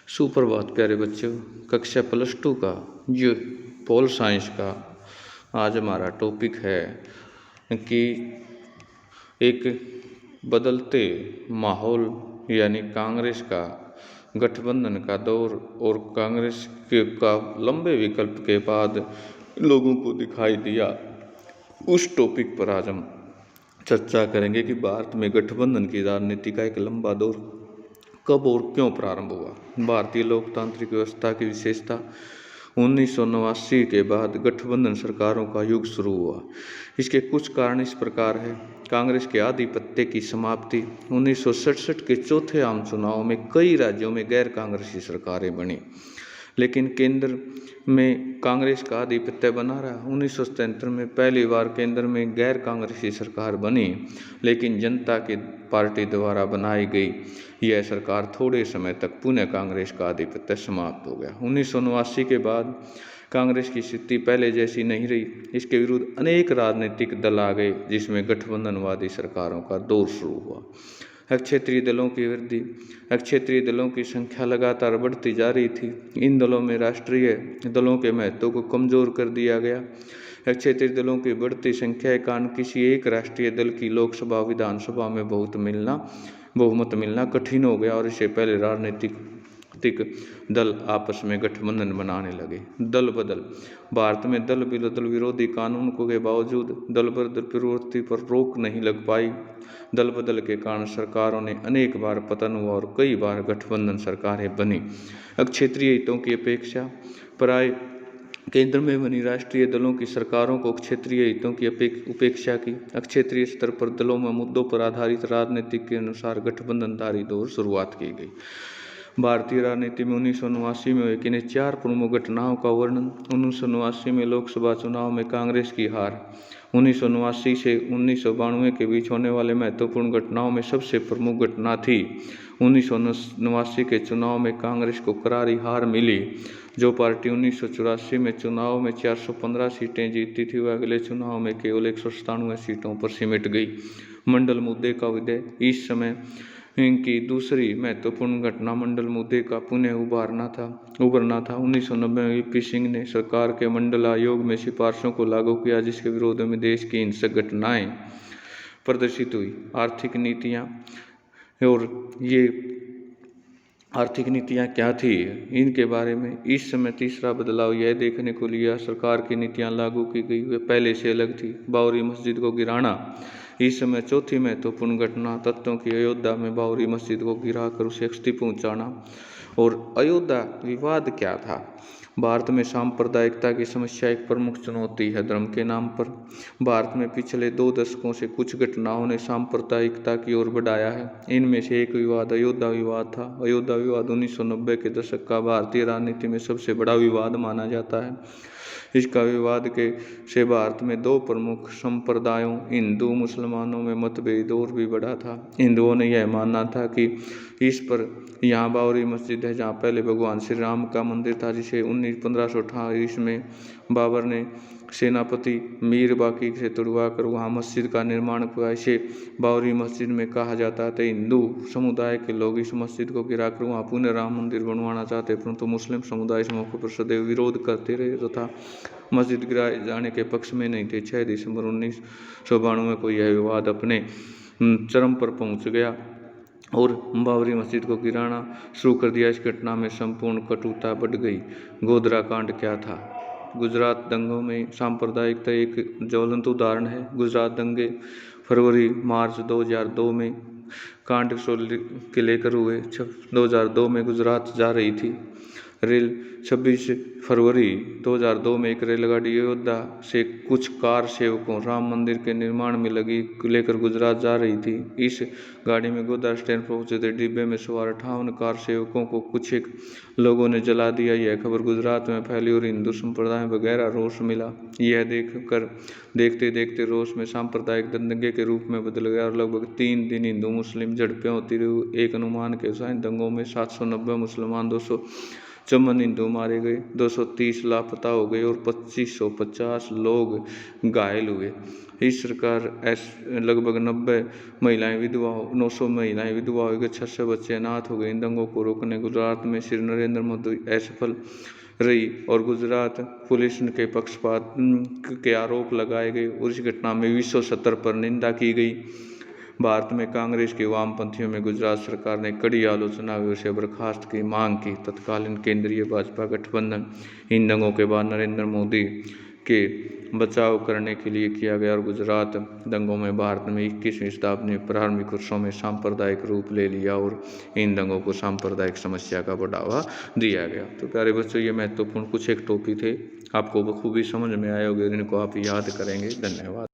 सुप्रभात प्यारे बच्चों। कक्षा +2 का जो पोल साइंस का आज हमारा टॉपिक है कि एक बदलते माहौल यानी कांग्रेस का गठबंधन का दौर और कांग्रेस का लंबे विकल्प के बाद लोगों को दिखाई दिया। उस टॉपिक पर आज हम चर्चा करेंगे कि भारत में गठबंधन की राजनीति का एक लंबा दौर कब और क्यों प्रारंभ हुआ। भारतीय लोकतांत्रिक व्यवस्था की विशेषता 1989 के बाद गठबंधन सरकारों का युग शुरू हुआ। इसके कुछ कारण इस प्रकार है। कांग्रेस के आधिपत्य की समाप्ति। 1967 के चौथे आम चुनाव में कई राज्यों में गैर कांग्रेसी सरकारें बनी, लेकिन केंद्र में कांग्रेस का आधिपत्य बना रहा। 1973 में पहली बार केंद्र में गैर कांग्रेसी सरकार बनी, लेकिन जनता की पार्टी द्वारा बनाई गई यह सरकार थोड़े समय तक पुनः कांग्रेस का आधिपत्य समाप्त हो गया। 1989 के बाद कांग्रेस की स्थिति पहले जैसी नहीं रही। इसके विरुद्ध अनेक राजनीतिक दल आ गए, जिसमें गठबंधनवादी सरकारों का दौर शुरू हुआ। क्षेत्रीय दलों की वृद्धि। क्षेत्रीय दलों की संख्या लगातार बढ़ती जा रही थी। इन दलों में राष्ट्रीय दलों के महत्व को कमजोर कर दिया गया। क्षेत्रीय दलों की बढ़ती संख्या के कारण किसी एक राष्ट्रीय दल की लोकसभा विधानसभा में बहुमत मिलना कठिन हो गया और इससे पहले राजनीतिक दल आपस में गठबंधन बनाने लगे। दल बदल। भारत में दल बदल विरोधी कानून के बावजूद दल बदल प्रवृत्ति पर रोक नहीं लग पाई। दल बदल के कारण सरकारों ने अनेक बार पतन हुआ और कई बार गठबंधन सरकारें बनी। क्षेत्रीय हितों की अपेक्षा। प्राय केंद्र में बनी राष्ट्रीय दलों की सरकारों को क्षेत्रीय हितों की उपेक्षा की। क्षेत्रीय स्तर पर दलों में मुद्दों पर आधारित राजनीति के अनुसार गठबंधनधारी दौर शुरुआत की गई। भारतीय राजनीति में 1989 में हुए किन्हीं 4 प्रमुख घटनाओं का वर्णन। 1989 में लोकसभा चुनाव में कांग्रेस की हार। 1989 से 1992 के बीच होने वाले महत्वपूर्ण घटनाओं में सबसे प्रमुख घटना थी 1989 के चुनाव में कांग्रेस को करारी हार मिली। जो पार्टी 1984 में चुनाव में 415 सीटें जीती थी, वह अगले चुनाव में केवल 197 सीटों पर सिमट गई। मंडल मुद्दे का विदय। इस समय इनकी दूसरी महत्वपूर्ण घटना मंडल मुद्दे का पुनः उभरना था। 1990 में वीपी सिंह ने सरकार के मंडल आयोग में सिफारिशों को लागू किया, जिसके विरोध में देश की हिंसक घटनाएं प्रदर्शित हुई। आर्थिक नीतियां। और ये आर्थिक नीतियां क्या थी, इनके बारे में इस समय तीसरा बदलाव यह देखने को लिया सरकार की नीतियां लागू की गई वे पहले से अलग थी। बाबरी मस्जिद को गिराना। इस समय चौथी महत्वपूर्ण घटना तत्वों की अयोध्या में बाबरी मस्जिद को गिराकर उसे क्षति पहुंचाना। और अयोध्या विवाद क्या था। भारत में सांप्रदायिकता की समस्या एक प्रमुख चुनौती है धर्म के नाम पर। भारत में पिछले 2 दशकों से कुछ घटनाओं ने सांप्रदायिकता की ओर बढ़ाया है। इनमें से एक विवाद अयोध्या विवाद था। अयोध्या विवाद 1990 के दशक का भारतीय राजनीति में सबसे बड़ा विवाद माना जाता है। इसका विवाद से भारत में 2 प्रमुख संप्रदायों हिंदू मुसलमानों में मतभेद और भी बढ़ा था। हिंदुओं ने यह मानना था कि इस पर यहाँ बाबरी मस्जिद है, जहाँ पहले भगवान श्री राम का मंदिर था, जिसे 1528 में बाबर ने सेनापति मीर बाकी से तुड़वा कर वहाँ मस्जिद का निर्माण किया। इसे बाबरी मस्जिद में कहा जाता था। हिंदू समुदाय के लोग इस मस्जिद को गिराकर वहाँ पुनः राम मंदिर बनवाना चाहते, परंतु मुस्लिम समुदाय इस मौके पर सदैव विरोध करते रहे तथा मस्जिद गिराए जाने के पक्ष में नहीं थे। 6 दिसंबर 1992 को यह विवाद अपने चरम पर पहुँच गया और बाबरी मस्जिद को गिराना शुरू कर दिया। इस घटना में संपूर्ण कटुता बढ़ गई। गोधरा कांड क्या था। गुजरात दंगों में सांप्रदायिकता एक ज्वलंत उदाहरण है। गुजरात दंगे फरवरी मार्च 2002 में कांड को लेकर हुए। 2002 में गुजरात जा रही थी रेल। 26 फरवरी 2002 में एक रेलगाड़ी अयोध्या से कुछ कार सेवकों राम मंदिर के निर्माण में लेकर गुजरात जा रही थी। इस गाड़ी में गोधरा स्टैंड पहुंचे थे। डिब्बे में सवार 58 कार सेवकों को कुछ एक लोगों ने जला दिया। यह खबर गुजरात में फैली और हिंदू संप्रदाय में गहरा रोष मिला। यह देखते देखते रोष में सांप्रदायिक दंगे के रूप में बदल गया और लगभग 3 दिन हिंदू मुस्लिम झड़पें होती रही। एक अनुमान के अनुसार दंगों में 790 मुसलमान, 54 हिंदू मारे गए, 230 लापता हो गए और 2550 लोग घायल हुए। इस सरकार लगभग 90 महिलाएं विधवा 900 महिलाएं विधवा हो गई, 600 बच्चे अनाथ हो गए। इन दंगों को रोकने गुजरात में श्री नरेंद्र मोदी असफल रही और गुजरात पुलिस के पक्षपात के आरोप लगाए गए और इस घटना में विश्व स्तर पर निंदा की गई। भारत में कांग्रेस के वामपंथियों में गुजरात सरकार ने कड़ी आलोचना और उसे बर्खास्त की मांग की। तत्कालीन केंद्रीय भाजपा गठबंधन इन दंगों के बाद नरेंद्र मोदी के बचाव करने के लिए किया गया और गुजरात दंगों में भारत में 21वीं शताब्दी में प्रारंभिक वर्षों में सांप्रदायिक रूप ले लिया और इन दंगों को सांप्रदायिक समस्या का बढ़ावा दिया गया। तो प्यारे बच्चों, ये महत्वपूर्ण कुछ एक टॉपिक थे, आपको बखूबी समझ में आए होंगे, इनको आप याद करेंगे। धन्यवाद।